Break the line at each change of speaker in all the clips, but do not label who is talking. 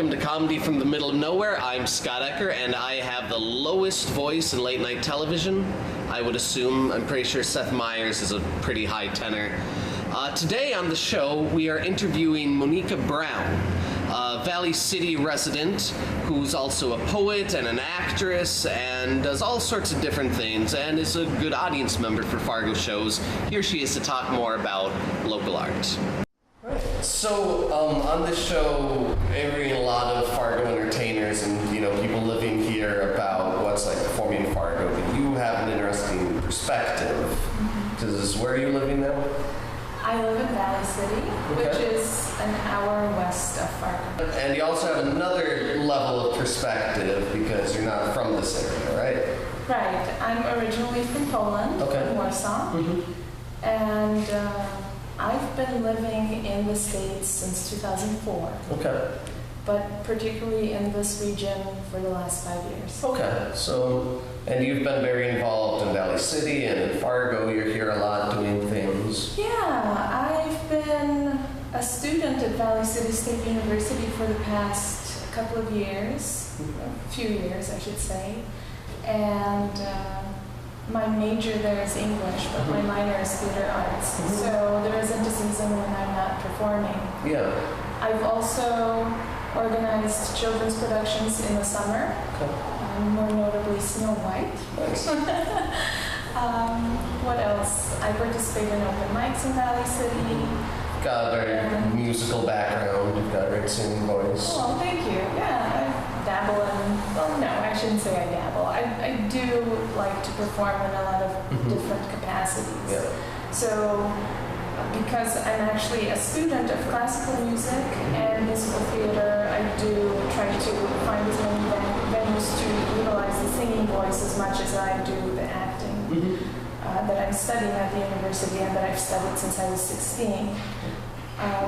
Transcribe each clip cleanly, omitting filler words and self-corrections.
welcome to Comedy from the Middle of Nowhere. I'm Scott Ecker, and I have the lowest voice in late night television. I would assume, I'm pretty sure Seth Meyers is a pretty high tenor. Today on the show, we are interviewing Monica Brown, a Valley City resident who's also a poet and an actress and does all sorts of different things and is a good audience member for Fargo shows. Here she is to talk more about local art. So, on this show, interviewing a lot of Fargo entertainers and, people living here about what's like performing in Fargo, but you have an interesting perspective. Because where are you living now?
I live in Valley City, which is an hour west of Fargo.
And you also have another level of perspective because you're not from this area, right?
Right. I'm originally from Poland, from Warsaw. And I've been living in the States since 2004. Okay. But particularly in this region for the last 5 years. Okay. So, and you've been very involved in Valley City and in Fargo. You're here a lot doing things. Yeah, I've been a student at Valley City State University for the past couple of years, a few years I should say. And my major there is English, but my minor is theater arts. So there isn't a season when I'm not performing. Yeah. I've also organized children's productions in the summer, more notably Snow White.
Nice.
What else? I participate in open mics in Valley City.
Got a very musical background. You've got a great singing voice.
Oh, thank you. Yeah, I dabble in, well, no, I shouldn't say I dabble. I do like to perform in a lot of different capacities. Yeah. So, because I'm actually a student of classical music and musical theater, I do try to find as many venues to utilize the singing voice as much as I do the acting that I'm studying at the university and that I've studied since I was 16.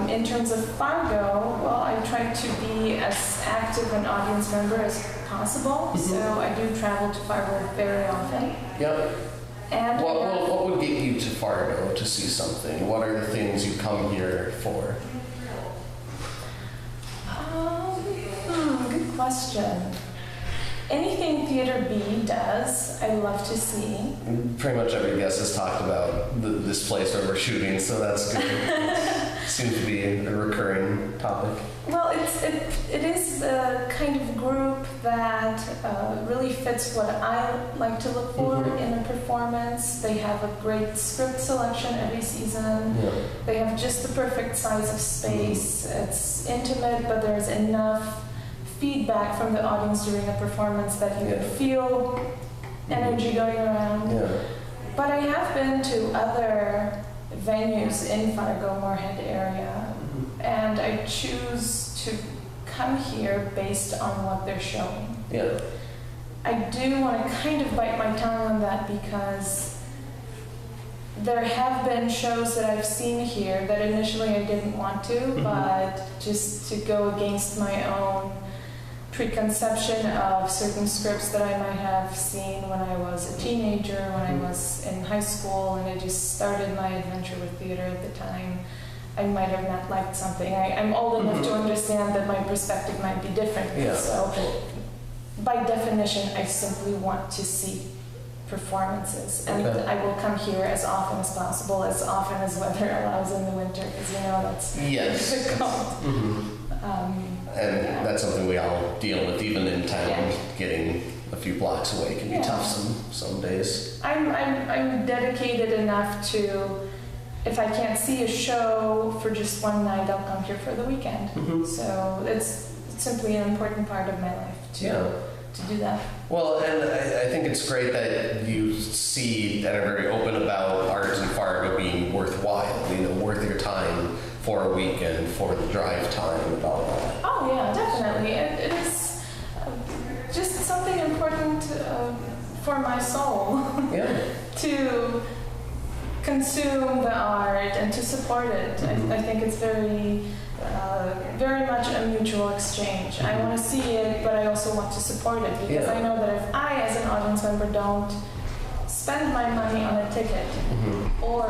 In terms of Fargo, well, I try to be as active an audience member as possible, so I do travel to Fargo very often. Yep. And
what would get you to Fargo to see something? What are the things you come here for?
Good question. Anything Theater B does, I love to see.
Pretty much every guest has talked about this place where we're shooting, so that's good. Seems to be a recurring topic.
Well, it is the kind of group that really fits what I like to look for in a performance. They have a great script selection every season. Yeah. They have just the perfect size of space. It's intimate, but there's enough feedback from the audience during a performance that you can feel energy going around. Yeah. But I have been to other venues in Fargo-Moorhead area, and I choose to come here based on what they're showing. Yeah. I do want to kind of bite my tongue on that because there have been shows that I've seen here that initially I didn't want to, but just to go against my own preconception of certain scripts that I might have seen when I was a teenager, when I was in high school, and I just started my adventure with theater at the time. I might have not liked something. I'm old enough to understand that my perspective might be different. Yeah. So, by definition, I simply want to see performances, and I will come here as often as possible, as often as weather allows in the winter, because that's difficult.
And that's something we all deal with, even in town. Yeah. Getting a few blocks away can be tough some days.
I'm dedicated enough to, if I can't see a show for just one night, I'll come here for the weekend. So it's simply an important part of my life to do that.
Well, and I think it's great that you see and are very open about art in Fargo being worthwhile, worth your time for a weekend, for the drive time and all that.
Oh yeah, definitely. It is just something important for my soul to consume the art and to support it. I think it's very much a mutual exchange. I want to see it, but I also want to support it because I know that if I, as an audience member, don't spend my money on a ticket or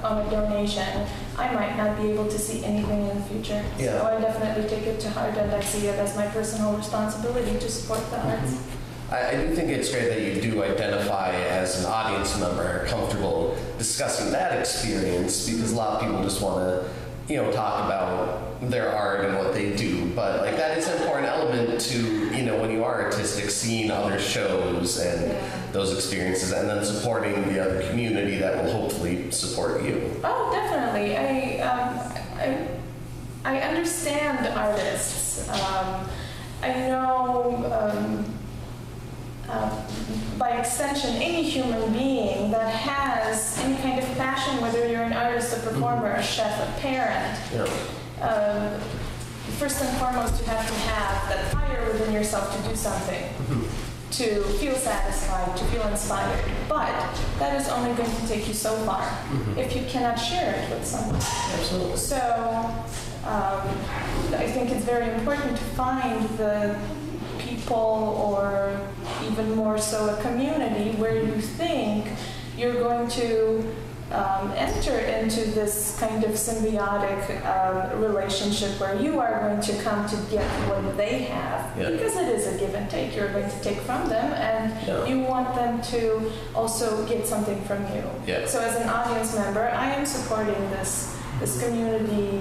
on a donation, I might not be able to see anything in the future.
Yeah.
So I definitely take it to heart, and I see it as my personal responsibility to support the arts.
I do think it's great that you do identify as an audience member comfortable discussing that experience, because a lot of people just want to, talk about their art and what they do. But like that is an important element to, when you are artistic, seeing other shows and those experiences, and then supporting the other community that will hopefully support you.
Oh, definitely. I understand artists. I know. By extension, any human being that has any kind of passion, whether you're an artist, a performer, a chef, a parent, first and foremost, you have to have that fire within yourself to do something, to feel satisfied, to feel inspired. But that is only going to take you so far if you cannot share it with someone.
Absolutely.
So I think it's very important to find the people, or even more so a community, where you think you're going to enter into this kind of symbiotic relationship where you are going to come to get what they have, because it is a give and take. You're going to take from them, and you want them to also get something from you. So as an audience member, I am supporting this community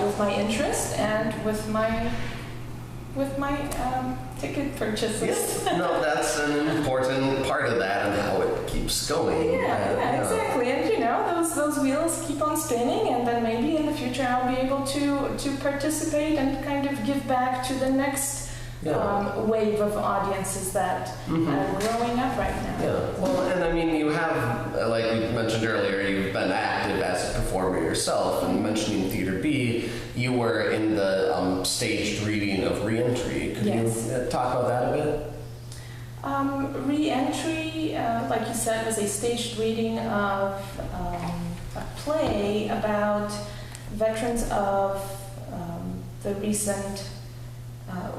with my interest and with my ticket purchases.
No, that's an important part of that and how it keeps going.
Yeah, exactly. And those wheels keep on spinning, and then maybe in the future I'll be able to participate and kind of give back to the next wave of audiences that are growing up right now.
Yeah. Well, and I mean, you have, like we mentioned earlier, you've been active as a performer yourself, and mentioning Theater B, you were in the staged reading of Re-Entry. Could you talk about that a bit?
Re-Entry, like you said, was a staged reading of a play about veterans of the recent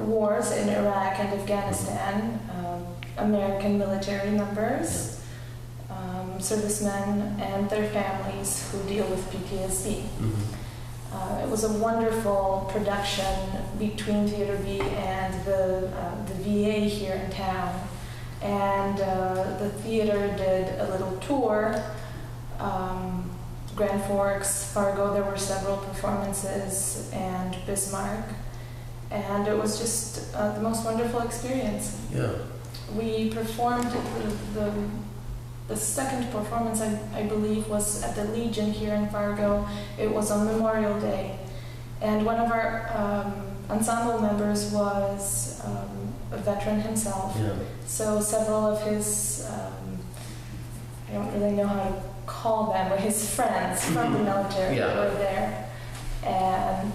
wars in Iraq and Afghanistan, American military members, servicemen and their families who deal with PTSD. It was a wonderful production between Theater B and the VA here in town. And the theater did a little tour. Grand Forks, Fargo, there were several performances, and Bismarck. And it was just the most wonderful experience. We performed the second performance, I believe, was at the Legion here in Fargo. It was on Memorial Day. And one of our ensemble members was a veteran himself. So several of his, I don't really know how to call them, but his friends from the military were there. And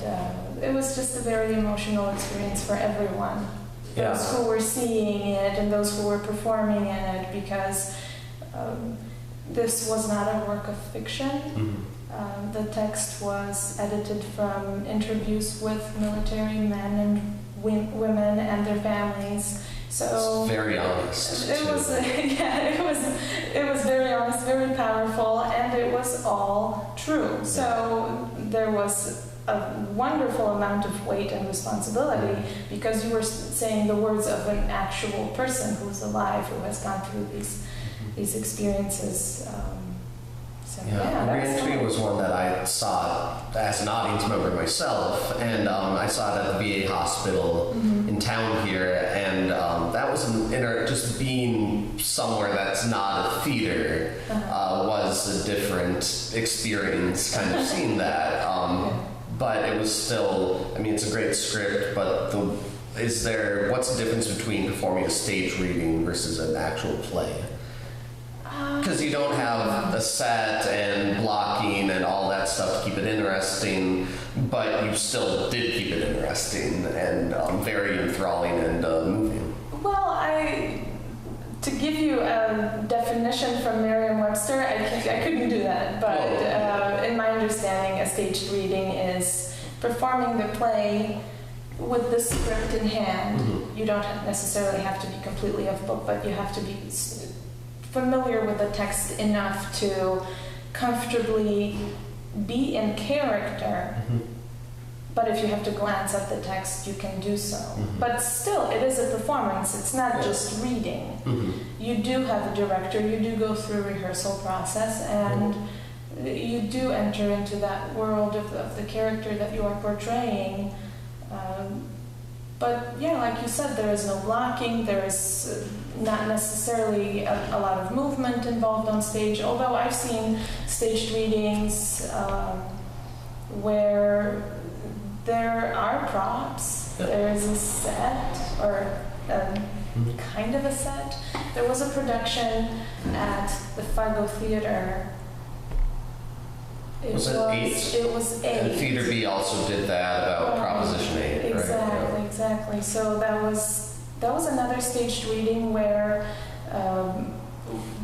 it was just a very emotional experience for everyone. Those who were seeing it and those who were performing in it, because this was not a work of fiction. The text was edited from interviews with military men and women and their families. So
it's very honest.
It was, it was very honest, very powerful, and it was all true. So there was a wonderful amount of weight and responsibility, because you were saying the words of an actual person who's alive, who has gone through these experiences.
Re-Entry was one that I saw as an audience member myself, and I saw it at the VA hospital in town here, and that was just being somewhere that's not a theater was a different experience, kind of seeing that. But it was still, I mean, it's a great script, but what's the difference between performing a stage reading versus an actual play? Because you don't have a set and blocking and all that stuff to keep it interesting, but you still did keep it interesting and very enthralling and moving.
Well, to give you a definition from Merriam-Webster, I couldn't do that, but in my understanding, a staged reading is performing the play with the script in hand. You don't necessarily have to be completely off book, but you have to be familiar with the text enough to comfortably be in character. But if you have to glance at the text, you can do so. But still, it is a performance. It's not just reading. You do have a director, you do go through a rehearsal process, and you do enter into that world of the character that you are portraying. But yeah, like you said, there is no blocking, there is not necessarily a lot of movement involved on stage, although I've seen staged readings where there are props. There is a set, or kind of a set. There was a production at the Fargo Theater.
Was it 8?
It was 8.
And Theater B also did that about Proposition 8,
exactly,
right?
Exactly. So that was another staged reading where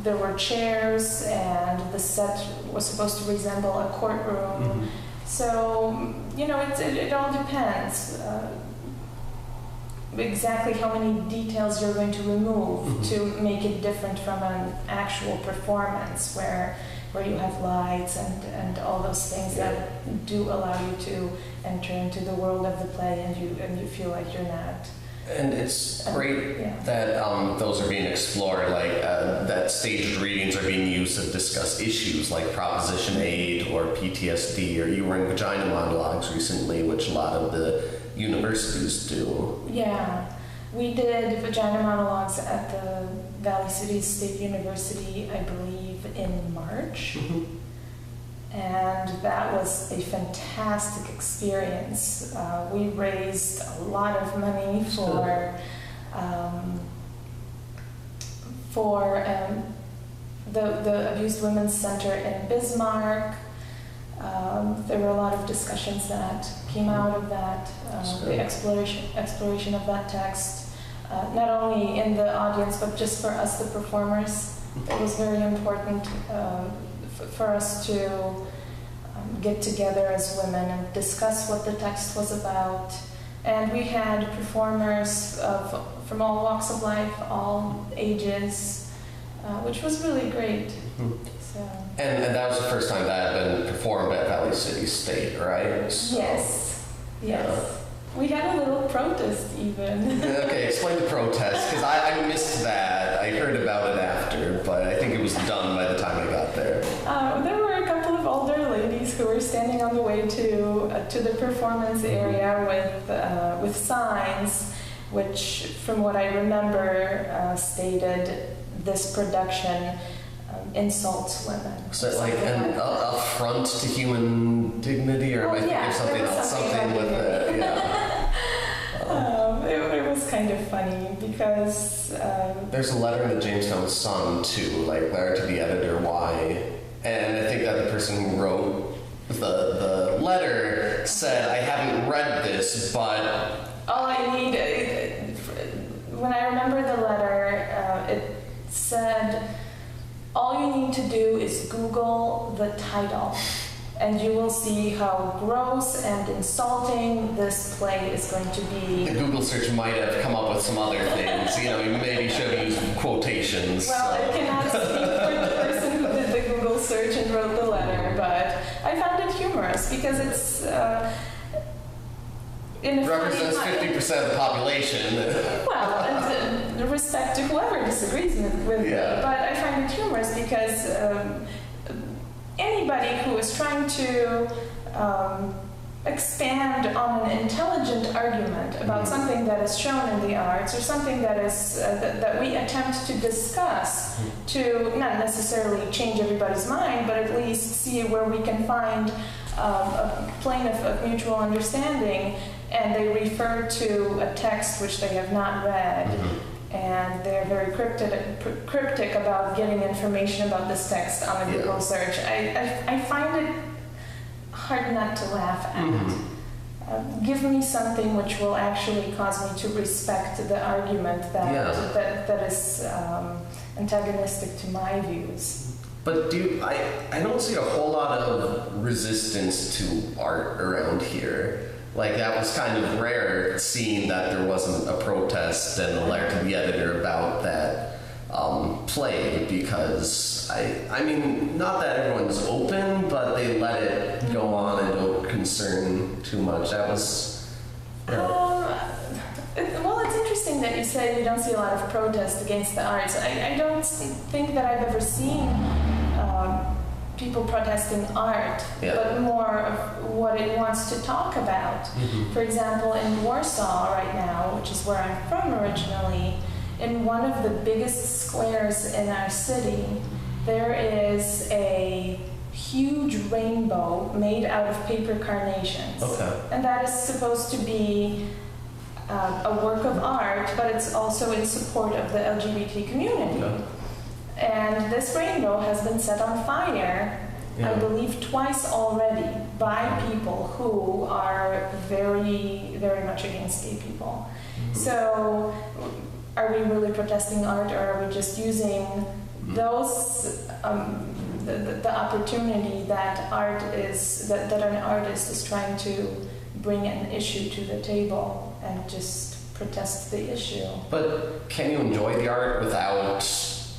there were chairs and the set was supposed to resemble a courtroom. So, you know, it all depends exactly how many details you're going to remove to make it different from an actual performance where you have lights and all those things that do allow you to enter into the world of the play, and you feel like you're not.
And it's great that those are being explored, like that staged readings are being used to discuss issues like Proposition 8 or PTSD, or you were in Vagina Monologues recently, which a lot of the universities do.
Yeah, we did Vagina Monologues at the Valley City State University, I believe, in March. And that was a fantastic experience. We raised a lot of money for the Abused Women's Center in Bismarck. There were a lot of discussions that came out of that, the exploration of that text, not only in the audience, but just for us, the performers. It was very important for us to get together as women and discuss what the text was about. And we had performers from all walks of life, all ages, which was really great. So.
And that was the first time that had been performed at Valley City State, right? So,
yes. We had a little protest even.
Okay, explain the protest, because I missed that. I heard about it after, but I think it was done by the time I got there.
There were a couple of older ladies who were standing on the way to the performance area with signs, which, from what I remember, stated this production insults women.
So like an affront to human dignity, or am I thinking of something else? Something with it,
it was kind of funny because
there's a letter in the Jamestown Sun too, like letter to the editor, why? And I think that the person who wrote the letter said, I haven't read this, but
all I need, when I remember the letter, it said, all you need to do is Google the title, and you will see how gross and insulting this play is going to be.
The Google search might have come up with some other things. You know, you maybe should have used quotations.
Well, I cannot speak for the person who did the Google search and wrote the letter, but I found it humorous because it's in a
represents 50% of the population.
Well, and respect to whoever disagrees with me, but I find it humorous because anybody who is trying to expand on an intelligent argument about something that is shown in the arts, or something that is that we attempt to discuss to not necessarily change everybody's mind, but at least see where we can find a plane of mutual understanding, and they refer to a text which they have not read, and they're very cryptic about getting information about this text on a Google search. I find it hard not to laugh at. Give me something which will actually cause me to respect the argument that is antagonistic to my views.
But I don't see a whole lot of resistance to art around here. Like, that was kind of rare, seeing that there wasn't a protest and a letter to the editor about that play, because I mean, not that everyone's open, but they let it go on and don't concern too much. That was.
Well, it's interesting that you say you don't see a lot of protest against the arts. I don't think that I've ever seen people protesting art, but more of what it wants to talk about. For example, in Warsaw right now, which is where I'm from originally, in one of the biggest squares in our city, there is a huge rainbow made out of paper carnations. And that is supposed to be a work of art, but it's also in support of the LGBT community. And this rainbow has been set on fire, I believe, twice already by people who are very, very much against gay people. So, are we really protesting art, or are we just using those the opportunity that art is that an artist is trying to bring an issue to the table and just protest the issue?
But can you enjoy the art without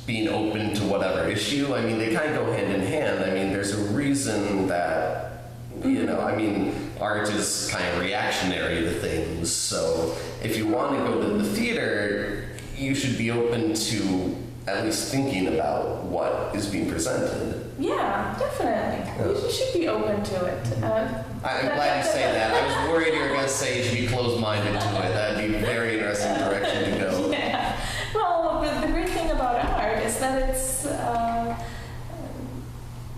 being open to whatever issue? I mean, they kind of go hand in hand. I mean, there's a reason that, you know, I mean, art is kind of reactionary to things. So if you want to go to the theater, you should be open to at least thinking about what is being presented.
Yeah, definitely. You should be open to it.
I'm glad you say that. I was worried you were going to say you should be closed-minded to it. That'd be a very interesting direction to go.
Yeah. Well, the great thing about art is that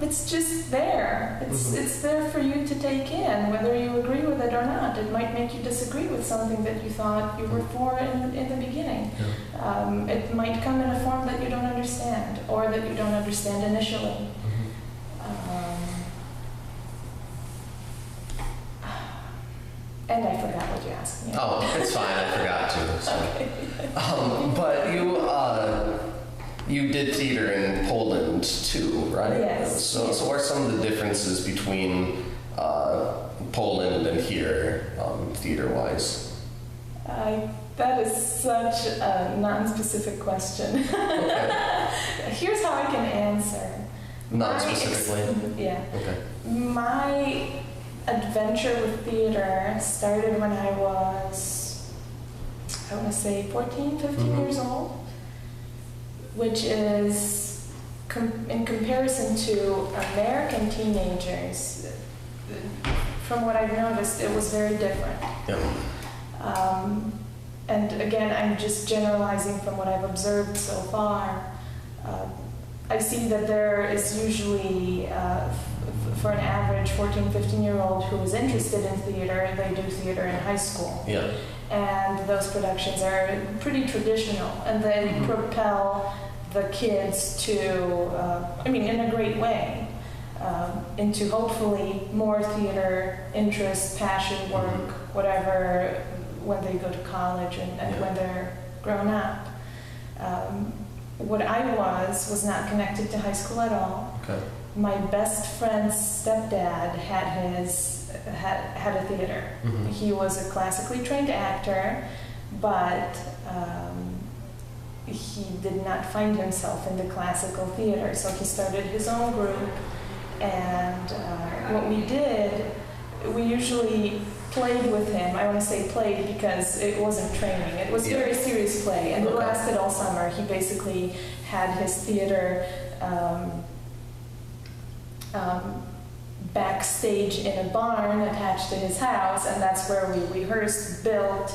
it's just there. It's there for you to take in, whether you agree with it or not. It might make you disagree with something that you thought you were for in the beginning. It might come in a form that you don't understand, or that you don't understand initially. And I forgot what you asked me.
Oh, it's fine. I forgot to. So.
Okay.
But you did theater in Poland too, right?
Yes.
So what are some of the differences between Poland and here, theater-wise?
That is such a non-specific question.
Okay.
Here's how I can answer.
Non-specifically?
Yeah.
Okay.
My adventure with theater started when I was, I want to say 14, 15 years old, which is, in comparison to American teenagers, from what I've noticed, it was very different. And again, I'm just generalizing from what I've observed so far. I see that there is usually, for an average 14, 15-year-old who is interested in theater, they do theater in high school. And those productions are pretty traditional, and they propel the kids to, I mean, in a great way, into hopefully more theater interest, passion, work, whatever, when they go to college and when they're grown up. What I was not connected to high school at all. My best friend's stepdad had a theater. He was a classically trained actor, but he did not find himself in the classical theater, so he started his own group. And what we did, we usually played with him. I want to say played because it wasn't training. It was very serious play, and it lasted all summer. He basically had his theater backstage in a barn attached to his house, and that's where we rehearsed, built,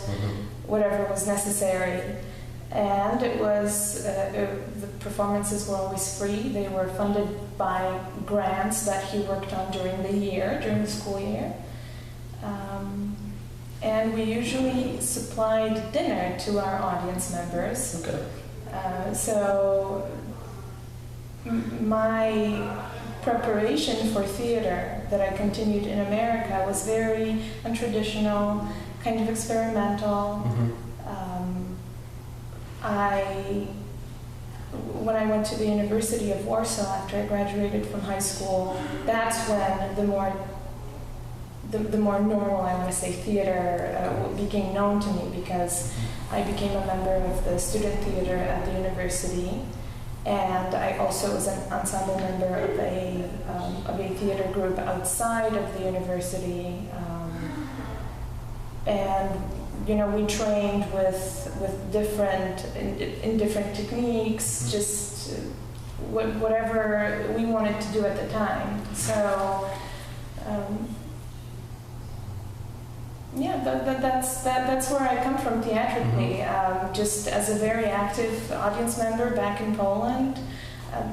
whatever was necessary. And it was, the performances were always free. They were funded by grants that he worked on during the school year. And we usually supplied dinner to our audience members. So my preparation for theater that I continued in America was very untraditional, kind of experimental. When I went to the University of Warsaw after I graduated from high school, that's when the more the more normal, I want to say, theater became known to me because I became a member of the student theater at the university, and I also was an ensemble member of a theater group outside of the university, and we trained with different in different techniques, just whatever we wanted to do at the time. So. Yeah, that's where I come from theatrically. Just as a very active audience member back in Poland,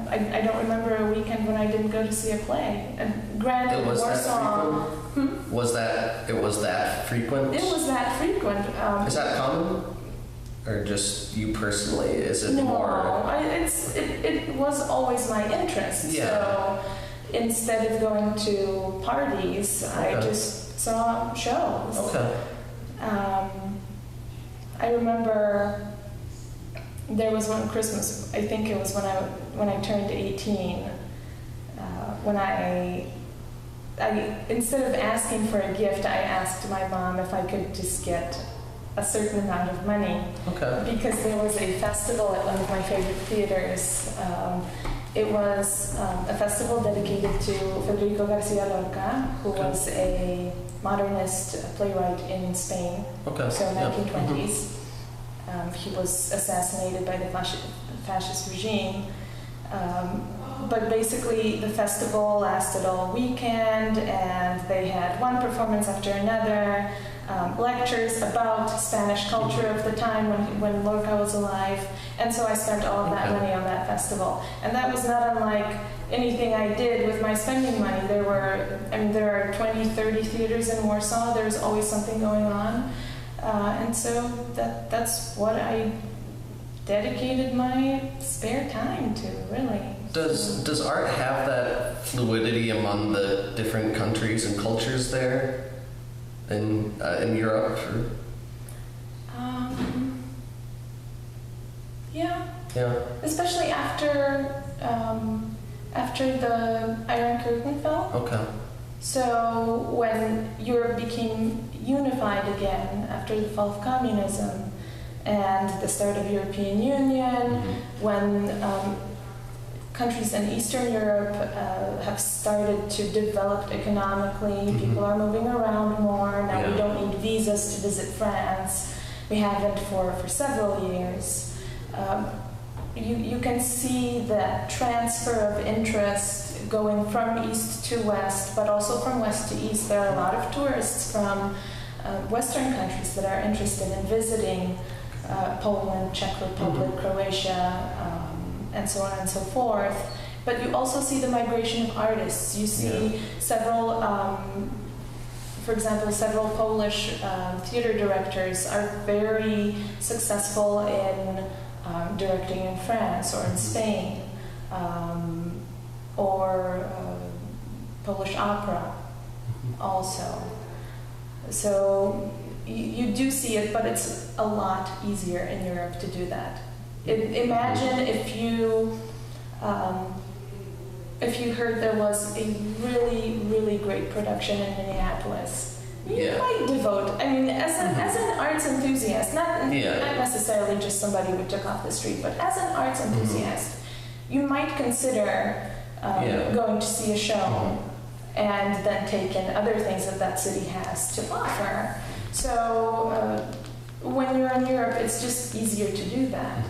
I don't remember a weekend when I didn't go to see a play. Granted, Warsaw.
Was that frequent?
It was that frequent.
Is that common, or just you personally? Is it more?
No, it was always my interest.
Yeah.
So instead of going to parties, I just saw shows.
Okay.
I remember there was one Christmas, I think it was when I turned 18, when I instead of asking for a gift, I asked my mom if I could just get a certain amount of money.
Okay.
Because there was a festival at one of my favorite theaters. It was a festival dedicated to Federico Garcia Lorca, who was a modernist playwright in Spain.
Okay.
So 1920s. He was assassinated by the fascist regime. But basically the festival lasted all weekend, and they had one performance after another, lectures about Spanish culture of the time when Lorca was alive. And so I spent all of that money on that festival. And that was not unlike anything I did with my spending money. There are 20, 30 theaters in Warsaw. There's always something going on. And so that's what I dedicated my spare time to, really.
Does art have that fluidity among the different countries and cultures there in Europe?
Yeah.
Yeah.
Especially after the Iron Curtain fell.
Okay.
So when Europe became unified again after the fall of communism and the start of European Union, when countries in Eastern Europe have started to develop economically, people are moving around more. Now we don't need visas to visit France. We haven't for several years. You can see that transfer of interest going from east to west, but also from west to east. There are a lot of tourists from Western countries that are interested in visiting Poland, Czech Republic, Croatia, and so on and so forth. But you also see the migration of artists. You see several, for example, several Polish theater directors are very successful in directing in France or in Spain, or Polish opera also. So you do see it, but it's a lot easier in Europe to do that. Imagine if you heard there was a really, really great production in Minneapolis. You might devote, as an arts enthusiast, not necessarily just somebody who took off the street, but as an arts enthusiast, you might consider going to see a show and then take in other things that city has to offer. So when you're in Europe, it's just easier to do that.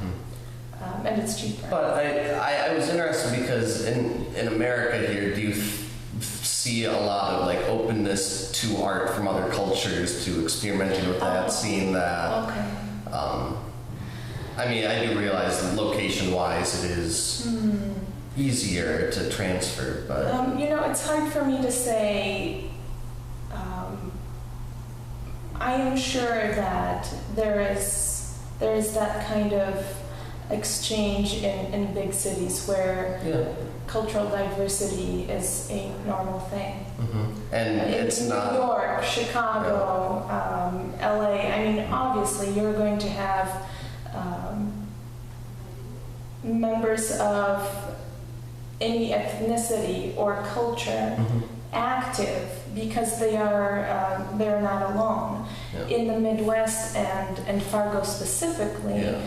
And it's cheaper.
But I was interested because in America here, do you see a lot of openness to art from other cultures, to experimenting with that, seeing that?
Okay.
I do realize that location-wise it is easier to transfer, but...
it's hard for me to say. I am sure that there is that kind of exchange in big cities where cultural diversity is a normal thing.
And it's
in
not...
New York, Chicago, LA, obviously you're going to have members of any ethnicity or culture active, because they're not alone.
Yeah.
In the Midwest and Fargo specifically,
Yeah.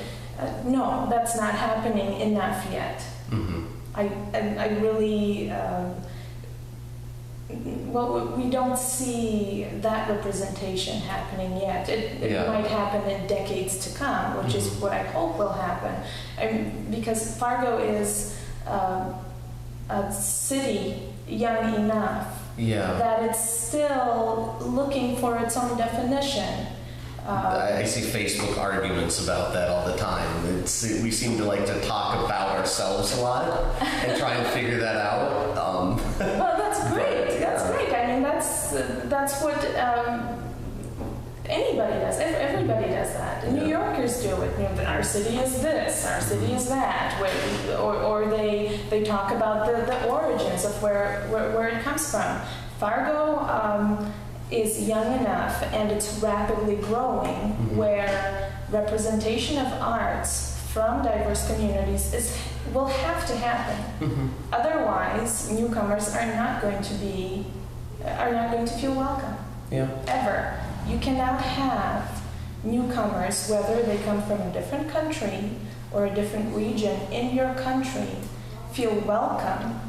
no, that's not happening enough yet. I really, well, we don't see that representation happening yet. It
Yeah.
might happen in decades to come, which is what I hope will happen. Because Fargo is a city young enough that it's still looking for its own definition.
I see Facebook arguments about that all the time. We seem to like to talk about ourselves a lot and try and figure that out.
Well, that's great. That's great. I mean, that's what anybody does. Everybody does that. And New Yorkers do it. You know, our city is this. Our city is that. Or they talk about the origins of where it comes from. Fargo is young enough, and it's rapidly growing, where representation of arts from diverse communities will have to happen. Otherwise, newcomers are not going to feel welcome. Ever. You cannot have newcomers, whether they come from a different country or a different region in your country, feel welcome.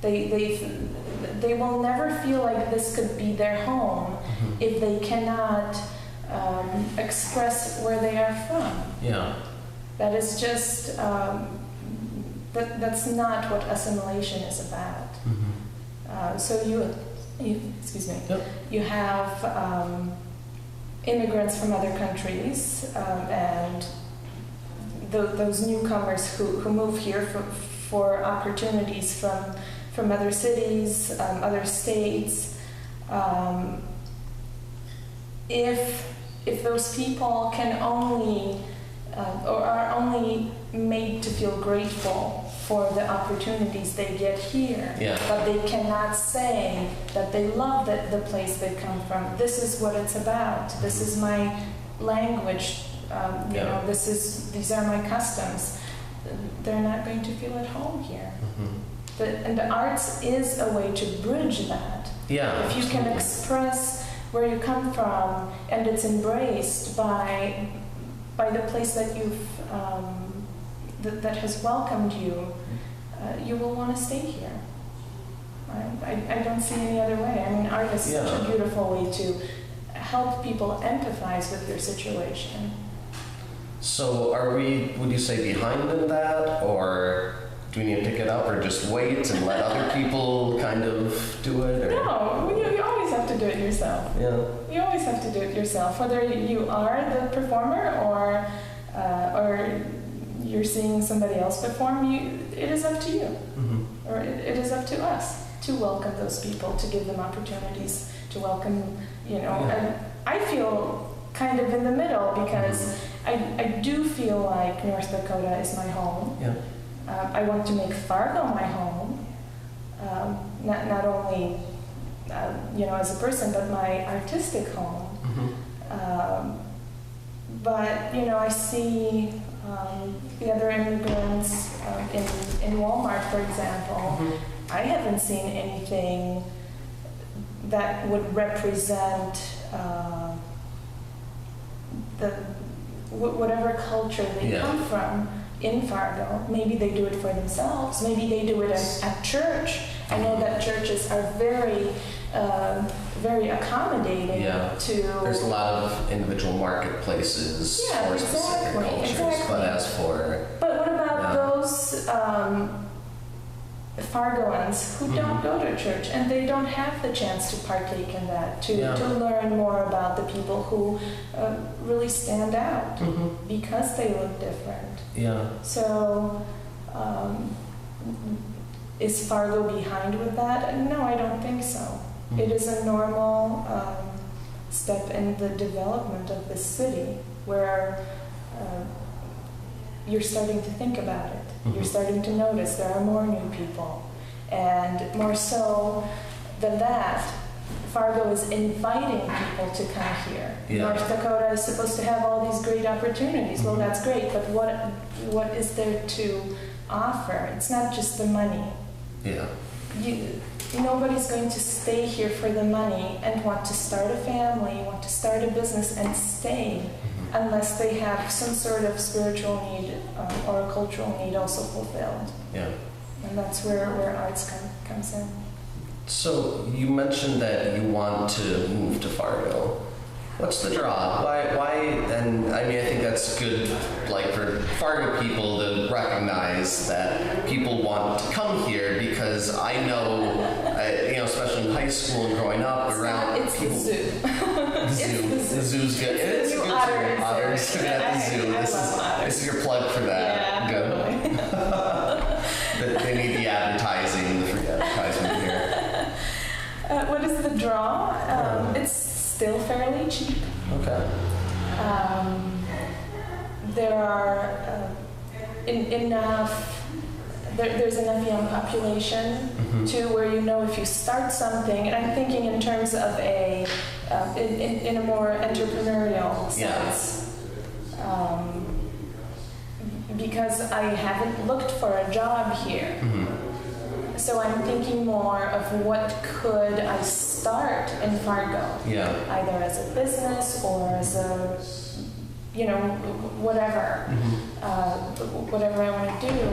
They will never feel like this could be their home if they cannot express where they are from. That is just, that's not what assimilation is about. So you excuse me, you have immigrants from other countries, and those newcomers who move here for opportunities from other cities, other states. If those people can only or are only made to feel grateful for the opportunities they get here, but they cannot say that they love the place they come from. This is what it's about. This is my language. You know, these are my customs. They're not going to feel at home here. And the arts is a way to bridge that. If you can express where you come from, and it's embraced by the place that you've that has welcomed you, you will want to stay here. I don't see any other way. I mean, art is such a beautiful way to help people empathize with your situation.
So would you say behind in that, or do we need to pick it up, or just wait and let other people kind of do it? Or?
No, you always have to do it yourself. You always have to do it yourself, whether you are the performer or you're seeing somebody else perform. It is up to you, or it is up to us to welcome those people, to give them opportunities, to welcome. And I feel kind of in the middle, because I do feel like North Dakota is my home. I want to make Fargo my home, not only as a person, but my artistic home. But I see the other immigrants in Walmart, for example. I haven't seen anything that would represent whatever culture they come from in Fargo. Maybe they do it for themselves. Maybe they do it at church. I know that churches are very accommodating to...
There's a lot of individual marketplaces for specific cultures, but as for...
But what about those Fargoans who don't go to church, and they don't have the chance to partake in that, to learn more about the people who really stand out because they look different. So is Fargo behind with that? No, I don't think so. It is a normal step in the development of the city, where you're starting to think about it. You're starting to notice there are more new people. And more so than that, Fargo is inviting people to come here. North Dakota is supposed to have all these great opportunities. Well, that's great, but what is there to offer? It's not just the money.
Yeah.
Nobody's going to stay here for the money and want to start a family, want to start a business and stay unless they have some sort of spiritual need or a cultural need also fulfilled.
Yeah.
And that's where arts comes in.
So you mentioned that you want to move to Fargo. What's the draw? Why? And I mean, I think that's good, like for Fargo people to recognize that people want to come here because I know, especially in high school and growing up around
it's
people.
The zoo.
The zoo's good.
It's
It's
the
good
new
too. Otters at the zoo.
I love otters.
This is your plug for that.
Yeah,
Good. They need the advertising, the free advertisement here.
what is the draw? It's still fairly cheap.
Okay.
There are there's enough young population to where if you start something, and I'm thinking in terms of in a more entrepreneurial sense. Because I haven't looked for a job here. So I'm thinking more of what could I start in Fargo, either as a business or as a, whatever, whatever I want to do.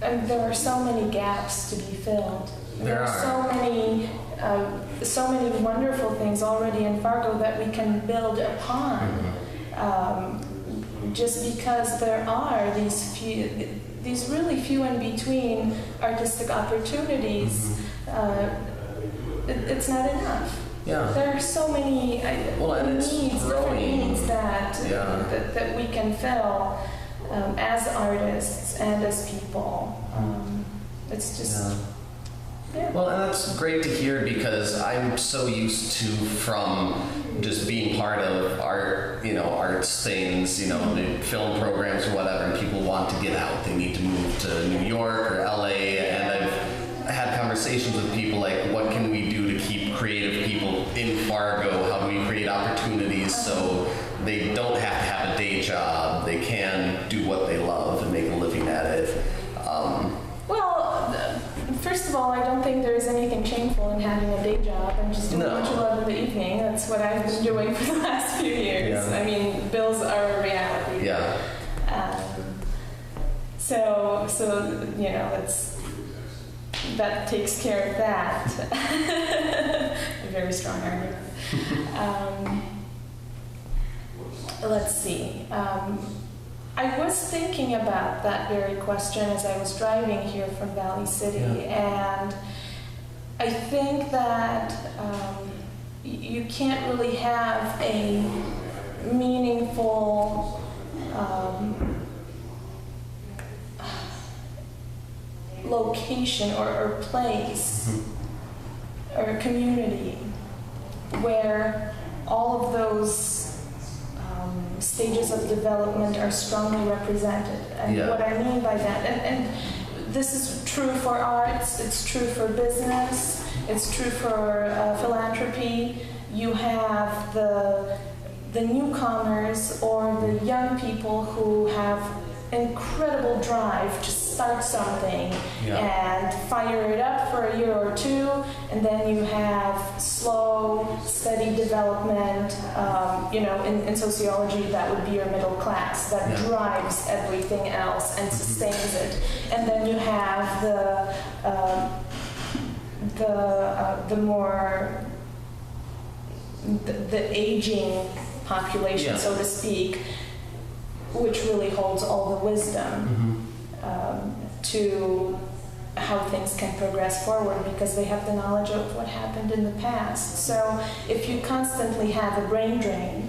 And there are so many gaps to be filled. There are so many wonderful things already in Fargo that we can build upon. Just because there are these really few in between artistic opportunities, it's not enough.
Yeah.
There are so many different needs that we can fill as artists and as people. It's just. Yeah.
Well, and that's great to hear because I'm so used to from just being part of art, arts things, the film programs or whatever, and people want to get out. They need to move to New York or LA, and I've had conversations with people like, what can we do to keep creative people in Fargo? How do we create opportunities so they don't have to have a day job? They can do what they love and make a living at it.
First of all, I don't think there's anything shameful in having a day job and just doing what you love in the evening. That's what I've been doing for the last few years.
Yeah.
I mean, bills are a reality.
Yeah.
So that takes care of that. A very strong argument. Let's see. I was thinking about that very question as I was driving here from Valley City, and I think that you can't really have a meaningful location or place or community where all of those stages of development are strongly represented. And what I mean by that, and this is true for arts, it's true for business, it's true for philanthropy. You have the newcomers or the young people who have incredible drive to start something and fire it up for a year or two, and then you have slow, steady development. In sociology, that would be your middle class that drives everything else and sustains it, and then you have the aging population, so to speak, which really holds all the wisdom to how things can progress forward because they have the knowledge of what happened in the past. So if you constantly have a brain drain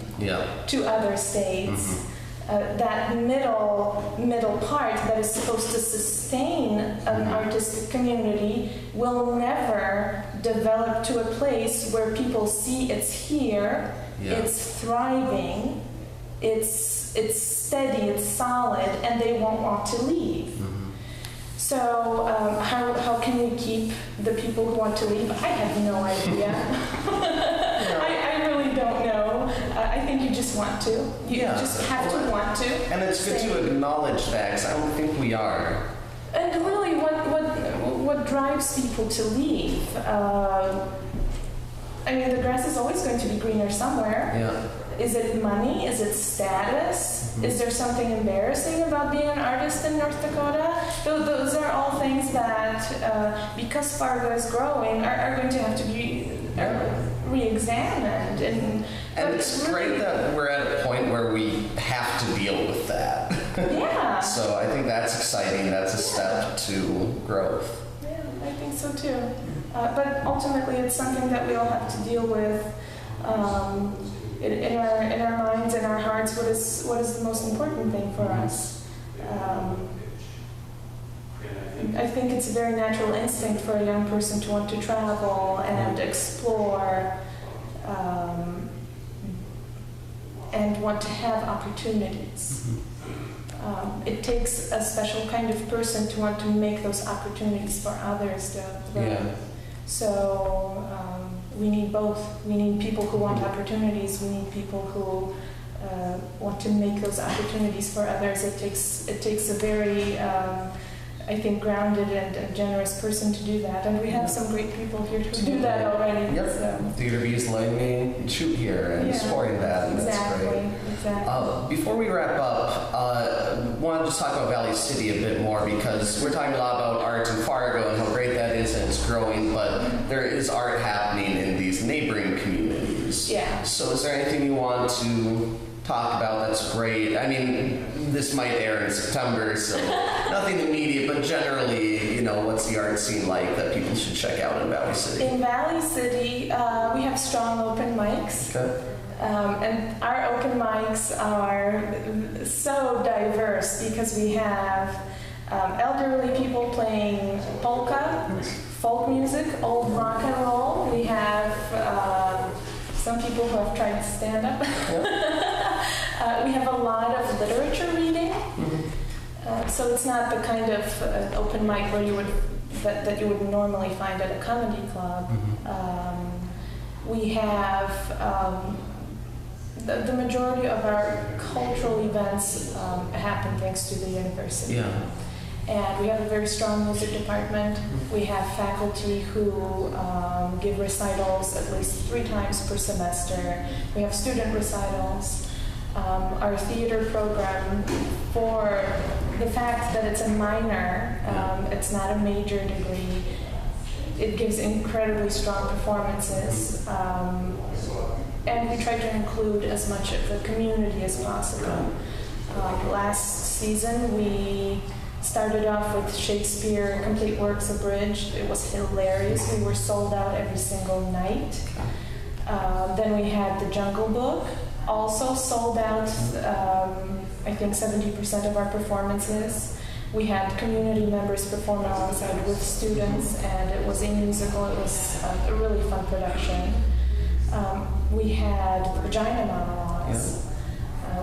to other states, that middle part that is supposed to sustain an artistic community will never develop to a place where people see it's here, it's thriving, it's steady, it's solid, and they won't want to leave. So how can we keep the people who want to leave? I have no idea. I really don't know. I think you just want to. You just have to want to.
And it's good to acknowledge that, because I don't think we are.
And really, what drives people to leave? I mean, the grass is always going to be greener somewhere.
Yeah.
Is it money? Is it status? Is there something embarrassing about being an artist in North Dakota? Those are all things that, because Fargo is growing, are going to have to be re-examined.
And it's great that we're at a point where we have to deal with that.
Yeah.
So I think that's exciting. That's a step to growth.
Yeah, I think so too. But ultimately, it's something that we all have to deal with in our minds, in our hearts. What is the most important thing for us? I think it's a very natural instinct for a young person to want to travel and explore and want to have opportunities. It takes a special kind of person to want to make those opportunities for others. So we need both. We need people who want opportunities. We need people who want to make those opportunities for others. It takes a very I think, grounded and generous person to do that. And we have some great people here who do that already.
Yep.
So.
Theater Bee is letting me shoot here and supporting that. And
exactly.
That's great.
Exactly.
Before we wrap up, I want to just talk about Valley City a bit more, because we're talking a lot about art in Fargo and how great that is and it's growing, but there is art happening in these neighboring communities.
Yeah.
So is there anything you want to talk about that's great? I mean, this might air in September, so nothing immediate, but generally, you know, what's the art scene like that people should check out in Valley City?
In Valley City, we have strong open mics.
Okay.
And our open mics are so diverse because we have elderly people playing polka, folk music, old rock and roll. We have some people who have tried to stand up. We have a lot of literature reading. So it's not the kind of open mic where you would that you would normally find at a comedy club. We have the majority of our cultural events happen thanks to the university.
Yeah.
And we have a very strong music department. We have faculty who give recitals at least 3 times per semester. We have student recitals. Our theater program, for the fact that it's a minor, it's not a major degree, it gives incredibly strong performances. And we try to include as much of the community as possible. Last season, we started off with Shakespeare Complete Works Abridged. It was hilarious. We were sold out every single night. Then we had The Jungle Book, also sold out, I think 70% of our performances. We had community members perform alongside with students, and it was a musical. It was a really fun production. We had The Vagina Monologues,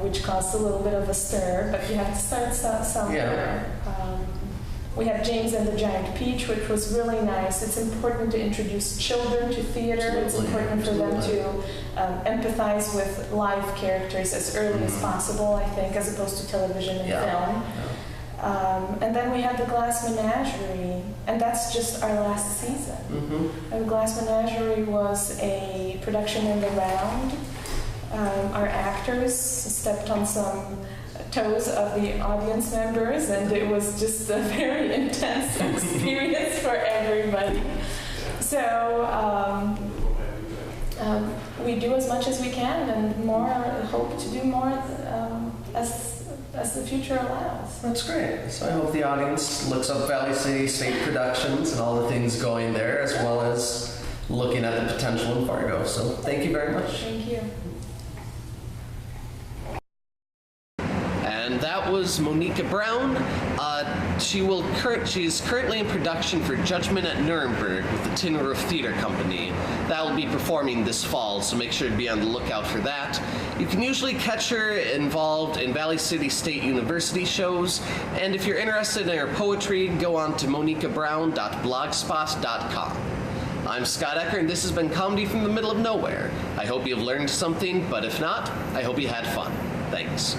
which caused a little bit of a stir, but you have to start somewhere. We had James and the Giant Peach, which was really nice. It's important to introduce children to theater. It's important for them to empathize with live characters as early as possible, I think, as opposed to television and film. And then we had The Glass Menagerie, and that's just our last season. And The Glass Menagerie was a production in the round. Our actors stepped on some toes of the audience members, and it was just a very intense experience for everybody. So we do as much as we can, and more. Hope to do more as the future allows.
That's great. So I hope the audience looks up Valley City State Productions and all the things going there, as well as looking at the potential in Fargo. So thank you very much.
Thank you.
And that was Monica Brown. She's currently in production for Judgment at Nuremberg with the Tin Roof Theater Company. That will be performing this fall, so make sure to be on the lookout for that. You can usually catch her involved in Valley City State University shows, and if you're interested in her poetry, go on to monicabrown.blogspot.com. I'm Scott Ecker, and this has been Comedy from the Middle of Nowhere. I hope you've learned something, but if not, I hope you had fun. Thanks.